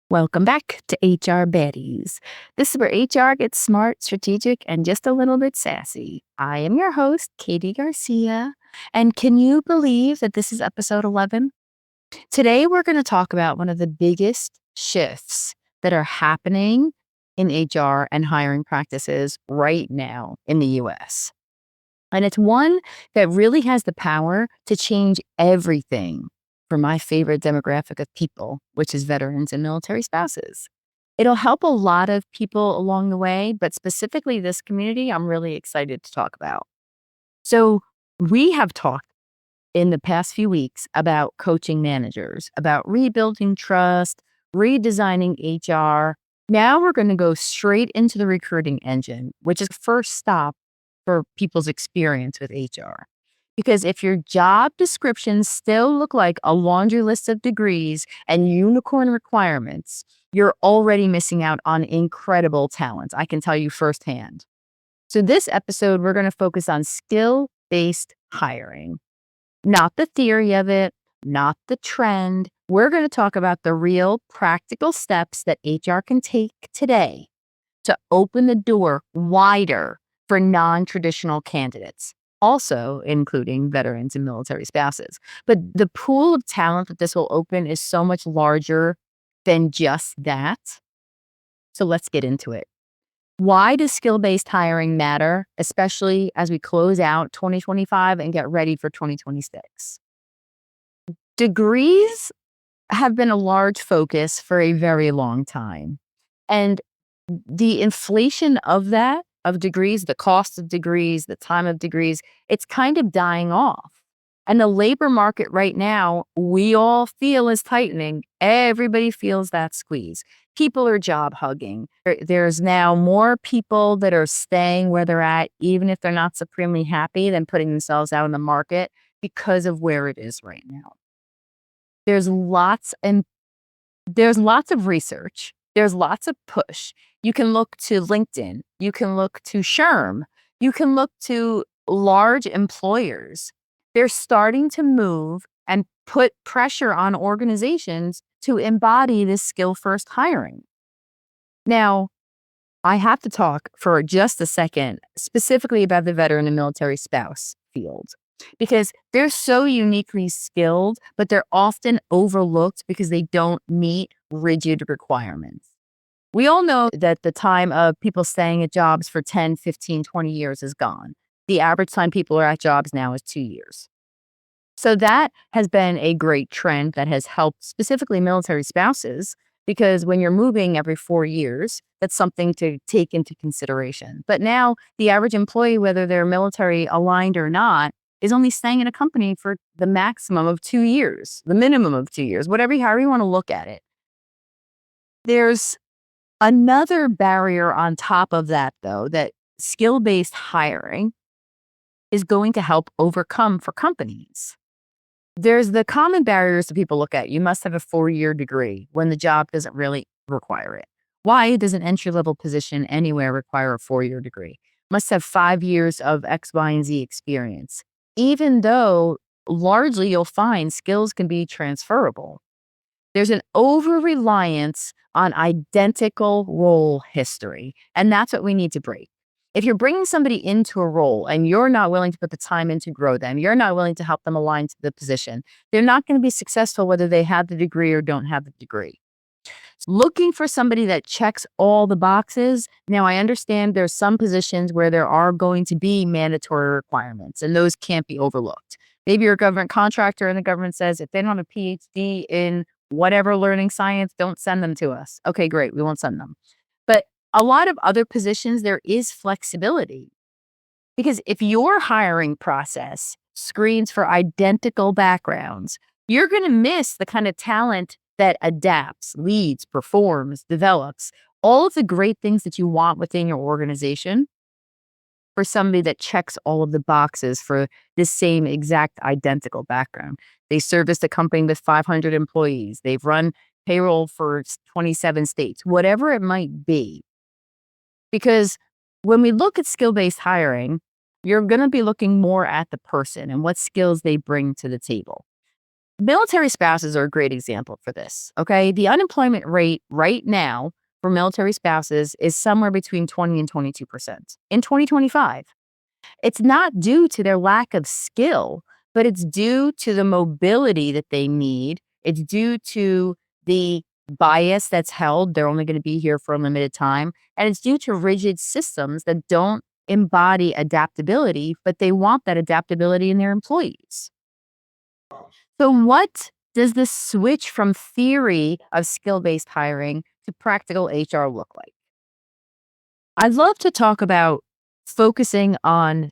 Welcome back to HR Baddies. This is where HR gets smart, strategic, and just a little bit sassy. I am your host, Katie Garcia. And can you believe that this is episode 11? Today, we're going to talk about one of the biggest shifts that are happening in HR and hiring practices right now in the US. And it's one that really has the power to change everything for my favorite demographic of people, which is veterans and military spouses. It'll help a lot of people along the way, but specifically this community, I'm really excited to talk about. So, we have talked in the past few weeks about coaching managers, about rebuilding trust, redesigning HR. Now we're going to go straight into the recruiting engine, which is the first stop for people's experience with HR. Because if your job descriptions still look like a laundry list of degrees and unicorn requirements, you're already missing out on incredible talent. I can tell you firsthand. So this episode, we're going to focus on skill-based hiring. Not the theory of it, not the trend. We're going to talk about the real practical steps that HR can take today to open the door wider for non-traditional candidates, also including veterans and military spouses. But the pool of talent that this will open is so much larger than just that. So let's get into it. Why does skill-based hiring matter, especially as we close out 2025 and get ready for 2026? Degrees have been a large focus for a very long time. And the inflation of that, of degrees, the cost of degrees, the time of degrees, it's kind of dying off. And the labor market right now, we all feel is tightening. Everybody feels that squeeze. People are job hugging. There's now more people that are staying where they're at, even if they're not supremely happy, than putting themselves out in the market because of where it is right now. There's lots of research. There's lots of push. You can look to LinkedIn. You can look to SHRM. You can look to large employers. They're starting to move and put pressure on organizations to embody this skill-first hiring. Now, I have to talk for just a second specifically about the veteran and military spouse field, because they're so uniquely skilled, but they're often overlooked because they don't meet rigid requirements. We all know that the time of people staying at jobs for 10, 15, 20 years is gone. The average time people are at jobs now is 2 years. So that has been a great trend that has helped specifically military spouses, because when you're moving every 4 years, that's something to take into consideration. But now the average employee, whether they're military aligned or not, is only staying in a company for the maximum of 2 years, the minimum of 2 years, however you want to look at it. There's another barrier on top of that, though, that skill-based hiring is going to help overcome for companies. There's the common barriers that people look at. You must have a 4-year degree when the job doesn't really require it. Why does an entry-level position anywhere require a 4-year degree? Must have 5 years of X, Y, and Z experience, even though largely you'll find skills can be transferable. There's an over-reliance on identical role history, and that's what we need to break. If you're bringing somebody into a role and you're not willing to put the time in to grow them, you're not willing to help them align to the position, they're not going to be successful whether they have the degree or don't have the degree. Looking for somebody that checks all the boxes. Now, I understand there's some positions where there are going to be mandatory requirements, and those can't be overlooked. Maybe you're a government contractor and the government says, if they don't have a PhD in whatever learning science, don't send them to us. Okay, great. We won't send them. But a lot of other positions, there is flexibility. Because if your hiring process screens for identical backgrounds, you're going to miss the kind of talent that adapts, leads, performs, develops, all of the great things that you want within your organization for somebody that checks all of the boxes for the same exact identical background. They serviced a company with 500 employees. They've run payroll for 27 states, whatever it might be. Because when we look at skill-based hiring, you're going to be looking more at the person and what skills they bring to the table. Military spouses are a great example for this. Okay. The unemployment rate right now for military spouses is somewhere between 20 and 22% in 2025. It's not due to their lack of skill, but it's due to the mobility that they need. It's due to the bias that's held. They're only going to be here for a limited time. And it's due to rigid systems that don't embody adaptability, but they want that adaptability in their employees. So, what does this switch from theory of skill based hiring to practical HR look like? I'd love to talk about focusing on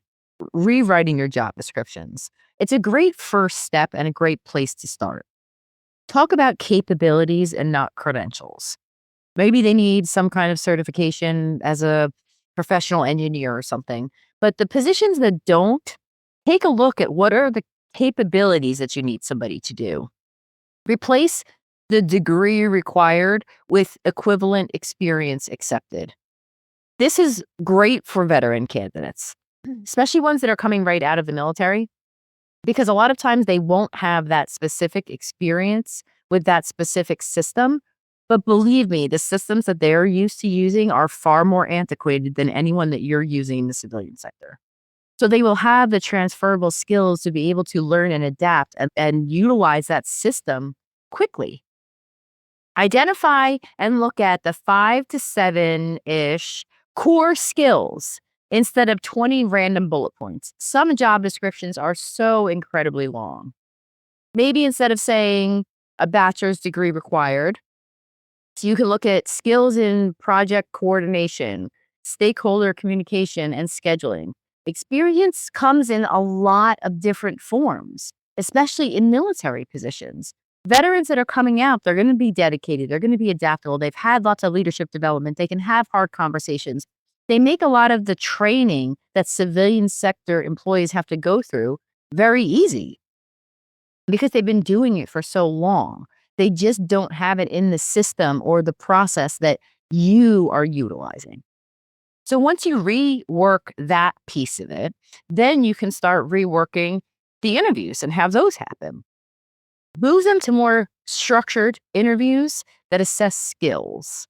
rewriting your job descriptions. It's a great first step and a great place to start. Talk about capabilities and not credentials. Maybe they need some kind of certification as a professional engineer or something. But the positions that don't, take a look at what are the capabilities that you need somebody to do. Replace the degree required with equivalent experience accepted. This is great for veteran candidates, especially ones that are coming right out of the military, because a lot of times they won't have that specific experience with that specific system. But believe me, the systems that they're used to using are far more antiquated than anyone that you're using in the civilian sector. So they will have the transferable skills to be able to learn and adapt and utilize that system quickly. Identify and look at the 5 to 7-ish core skills instead of 20 random bullet points. Some job descriptions are so incredibly long. Maybe instead of saying a bachelor's degree required, so you can look at skills in project coordination, stakeholder communication, and scheduling. Experience comes in a lot of different forms, especially in military positions. Veterans that are coming out, they're going to be dedicated. They're going to be adaptable. They've had lots of leadership development. They can have hard conversations. They make a lot of the training that civilian sector employees have to go through very easy because they've been doing it for so long. They just don't have it in the system or the process that you are utilizing. So once you rework that piece of it, then you can start reworking the interviews and have those happen. Move them to more structured interviews that assess skills.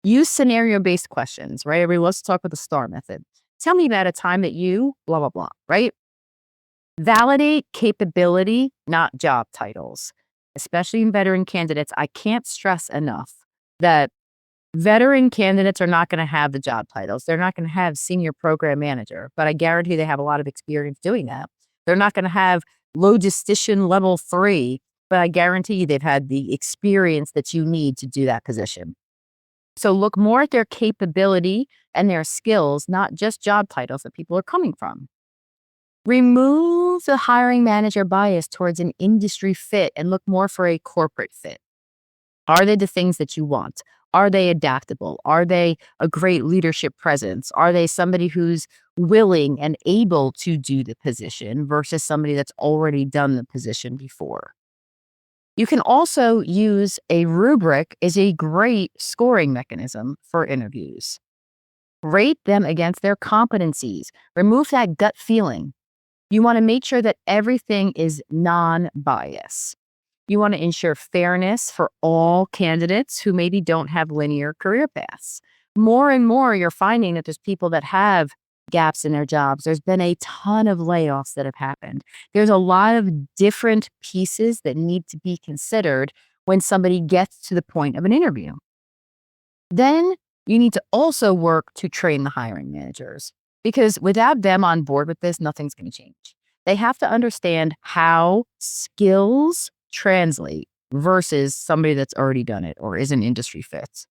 Use scenario-based questions, right? Everybody loves to talk about the STAR method. Tell me about a time that you blah, blah, blah, right? Validate capability, not job titles. Especially in veteran candidates, I can't stress enough that veteran candidates are not going to have the job titles. They're not going to have senior program manager, but I guarantee they have a lot of experience doing that. They're not going to have logistician level 3, but I guarantee they've had the experience that you need to do that position. So look more at their capability and their skills, not just job titles that people are coming from. Remove the hiring manager bias towards an industry fit and look more for a corporate fit. Are they the things that you want? Are they adaptable? Are they a great leadership presence? Are they somebody who's willing and able to do the position versus somebody that's already done the position before? You can also use a rubric as a great scoring mechanism for interviews. Rate them against their competencies. Remove that gut feeling. You want to make sure that everything is non-bias. You want to ensure fairness for all candidates who maybe don't have linear career paths. More and more, you're finding that there's people that have gaps in their jobs. There's been a ton of layoffs that have happened. There's a lot of different pieces that need to be considered when somebody gets to the point of an interview. Then you need to also work to train the hiring managers, because without them on board with this, nothing's going to change. They have to understand how skills translate versus somebody that's already done it or is an industry fit.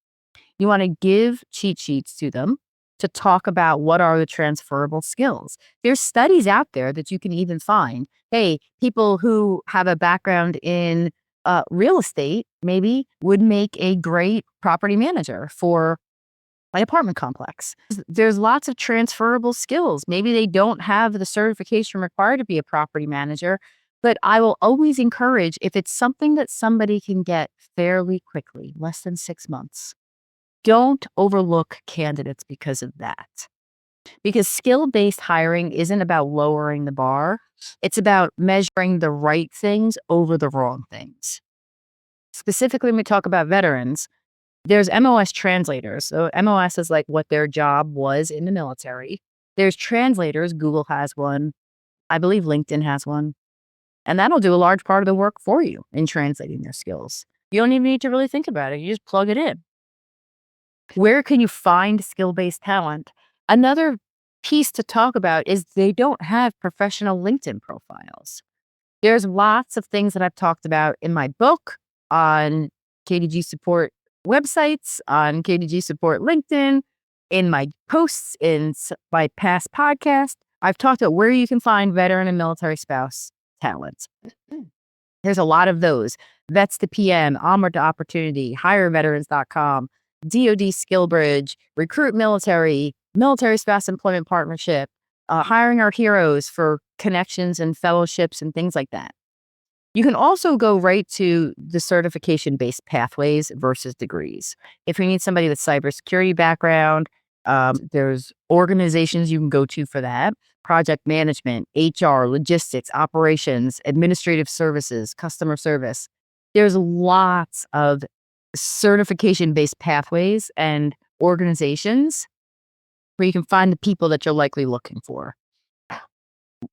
You want to give cheat sheets to them to talk about what are the transferable skills. There's studies out there that you can even find. Hey, people who have a background in real estate maybe would make a great property manager for an apartment complex. There's lots of transferable skills. Maybe they don't have the certification required to be a property manager, but I will always encourage, if it's something that somebody can get fairly quickly, less than 6 months, don't overlook candidates because of that. because skill-based hiring isn't about lowering the bar. It's about measuring the right things over the wrong things. Specifically, when we talk about veterans, there's MOS translators. So MOS is like what their job was in the military. There's translators. Google has one. I believe LinkedIn has one. And that'll do a large part of the work for you in translating their skills. You don't even need to really think about it. You just plug it in. Where can you find skill-based talent? Another piece to talk about is they don't have professional LinkedIn profiles. There's lots of things that I've talked about in my book, on KDG Support websites, on KDG Support LinkedIn, in my posts, in my past podcast. I've talked about where you can find veteran and military spouse talent. There's a lot of those. Vets to PM, Onward to Opportunity, HireVeterans.com, DoD Skill Bridge, Recruit Military, Military Spouse Employment Partnership, Hiring Our Heroes for connections and fellowships and things like that. You can also go right to the certification-based pathways versus degrees. If you need somebody with cybersecurity background, there's organizations you can go to for that. Project management, HR, logistics, operations, administrative services, customer service. There's lots of certification-based pathways and organizations where you can find the people that you're likely looking for.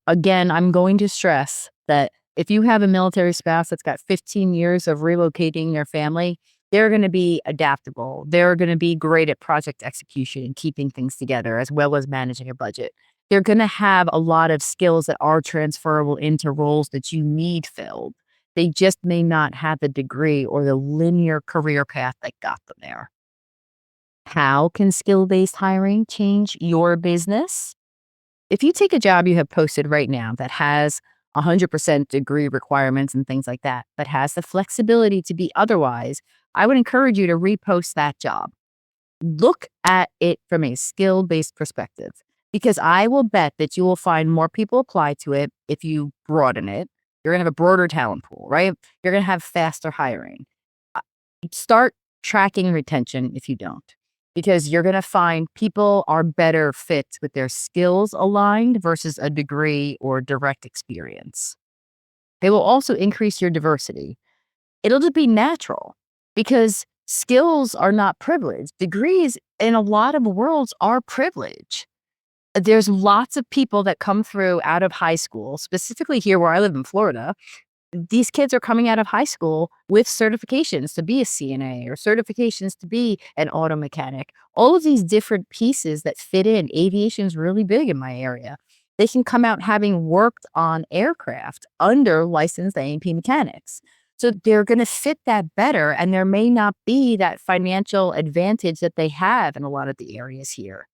Again, I'm going to stress that if you have a military spouse that's got 15 years of relocating their family, they're going to be adaptable. They're going to be great at project execution and keeping things together, as well as managing a budget. They're going to have a lot of skills that are transferable into roles that you need filled. They just may not have the degree or the linear career path that got them there. How can skill-based hiring change your business? If you take a job you have posted right now that has 100% degree requirements and things like that, but has the flexibility to be otherwise, I would encourage you to repost that job. Look at it from a skill-based perspective, because I will bet that you will find more people apply to it if you broaden it. You're going to have a broader talent pool, right? You're going to have faster hiring. Start tracking retention if you don't, because you're going to find people are better fit with their skills aligned versus a degree or direct experience. They will also increase your diversity. It'll just be natural, because skills are not privilege. Degrees in a lot of worlds are privilege. There's lots of people that come through out of high school, specifically here where I live in Florida. These kids are coming out of high school with certifications to be a CNA or certifications to be an auto mechanic. All of these different pieces that fit in. Aviation is really big in my area. They can come out having worked on aircraft under licensed A&P mechanics. So they're going to fit that better, and there may not be that financial advantage that they have in a lot of the areas here.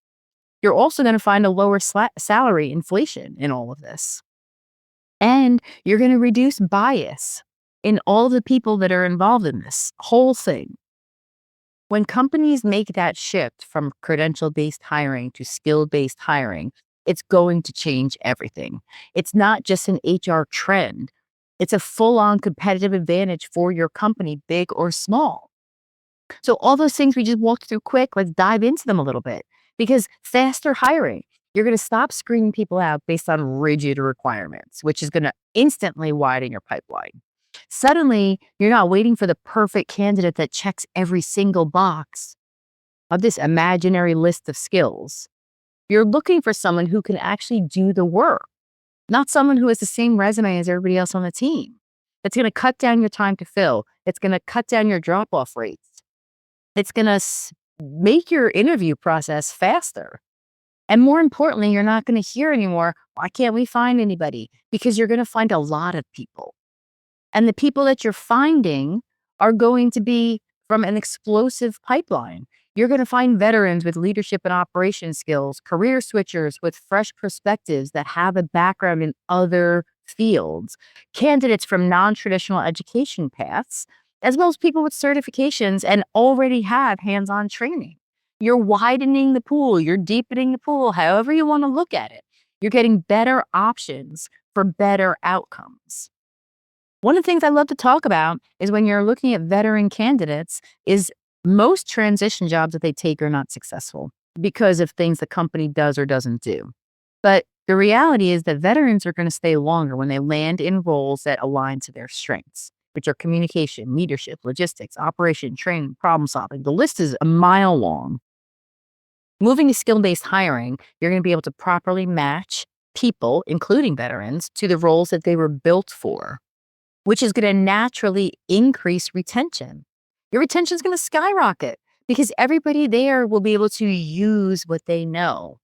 You're also going to find a lower salary inflation in all of this. And you're going to reduce bias in all the people that are involved in this whole thing. When companies make that shift from credential-based hiring to skill-based hiring, it's going to change everything. It's not just an HR trend. It's a full-on competitive advantage for your company, big or small. So all those things we just walked through quick, let's dive into them a little bit, because faster hiring, you're going to stop screening people out based on rigid requirements, which is going to instantly widen your pipeline. Suddenly, you're not waiting for the perfect candidate that checks every single box of this imaginary list of skills. You're looking for someone who can actually do the work, not someone who has the same resume as everybody else on the team. It's going to cut down your time to fill. It's going to cut down your drop-off rates. It's going to make your interview process faster. And more importantly, you're not going to hear anymore, why can't we find anybody? Because you're going to find a lot of people. And the people that you're finding are going to be from an explosive pipeline. You're going to find veterans with leadership and operation skills, career switchers with fresh perspectives that have a background in other fields, candidates from non-traditional education paths, as well as people with certifications and already have hands-on training. You're widening the pool, you're deepening the pool, however you want to look at it. You're getting better options for better outcomes. One of the things I love to talk about is when you're looking at veteran candidates is most transition jobs that they take are not successful. because of things the company does or doesn't do. But the reality is that veterans are going to stay longer when they land in roles that align to their strengths, which are communication, leadership, logistics, operation, training, problem solving. The list is a mile long. Moving to skill-based hiring, you're going to be able to properly match people, including veterans, to the roles that they were built for, which is going to naturally increase retention. Your retention is going to skyrocket because everybody there will be able to use what they know.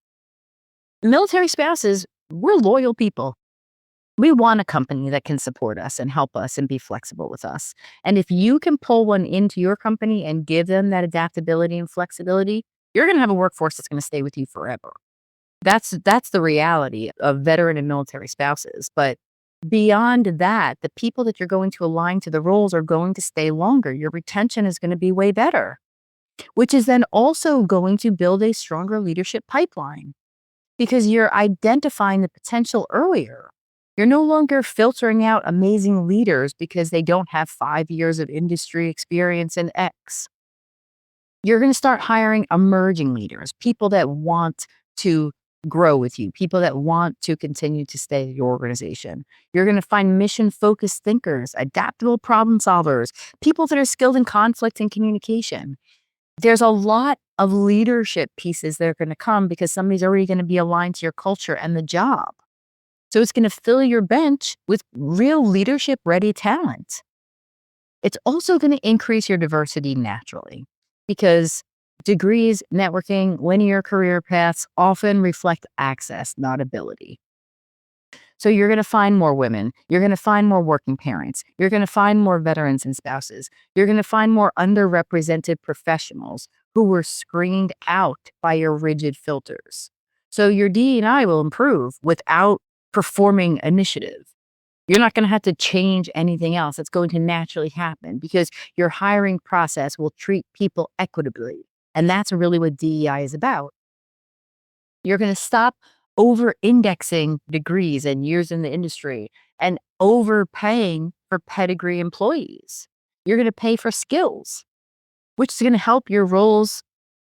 Military spouses, we're loyal people. We want a company that can support us and help us and be flexible with us. And if you can pull one into your company and give them that adaptability and flexibility, you're going to have a workforce that's going to stay with you forever. That's the reality of veteran and military spouses. But beyond that, the people that you're going to align to the roles are going to stay longer. Your retention is going to be way better, which is then also going to build a stronger leadership pipeline because you're identifying the potential earlier. You're no longer filtering out amazing leaders because they don't have 5 years of industry experience in X. You're going to start hiring emerging leaders, people that want to grow with you, people that want to continue to stay at your organization. You're going to find mission-focused thinkers, adaptable problem solvers, people that are skilled in conflict and communication. There's a lot of leadership pieces that are going to come because somebody's already going to be aligned to your culture and the job. So it's going to fill your bench with real leadership-ready talent. It's also going to increase your diversity naturally because degrees, networking, linear career paths often reflect access, not ability. So you're going to find more women. You're going to find more working parents. You're going to find more veterans and spouses. You're going to find more underrepresented professionals who were screened out by your rigid filters. So your D&I will improve without performing initiative. You're not going to have to change anything else. It's going to naturally happen because your hiring process will treat people equitably. And that's really what DEI is about. You're going to stop over-indexing degrees and years in the industry and overpaying for pedigree employees. You're going to pay for skills, which is going to help your roles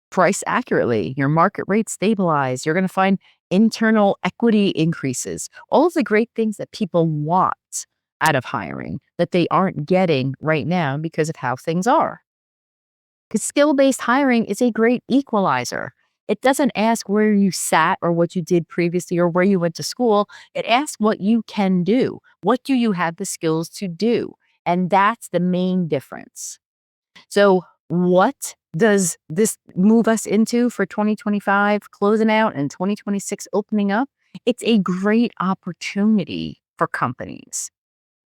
price accurately, your market rate stabilize. You're going to find internal equity increases, all of the great things that people want out of hiring that they aren't getting right now because of how things are. Because skill-based hiring is a great equalizer. It doesn't ask where you sat or what you did previously or where you went to school. It asks what you can do. What do you have the skills to do? And that's the main difference. So what does this move us into for 2025 closing out and 2026 opening up? It's a great opportunity for companies.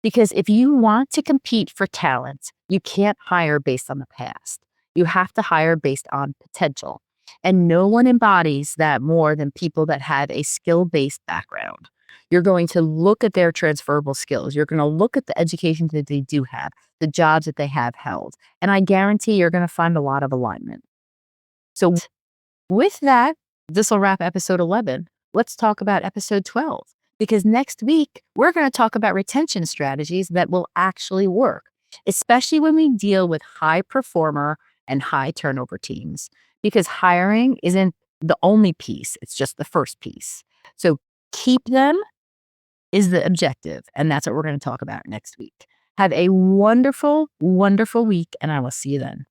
Because if you want to compete for talent, you can't hire based on the past. You have to hire based on potential. And no one embodies that more than people that have a skill-based background. You're going to look at their transferable skills. You're going to look at the education that they do have, the jobs that they have held. And I guarantee you're going to find a lot of alignment. So with that, this will wrap episode 11. Let's talk about episode 12. Because next week, we're going to talk about retention strategies that will actually work, especially when we deal with high performer and high turnover teams. Because hiring isn't the only piece, it's just the first piece. So keep them is the objective. And that's what we're going to talk about next week. Have a wonderful, wonderful week, and I will see you then.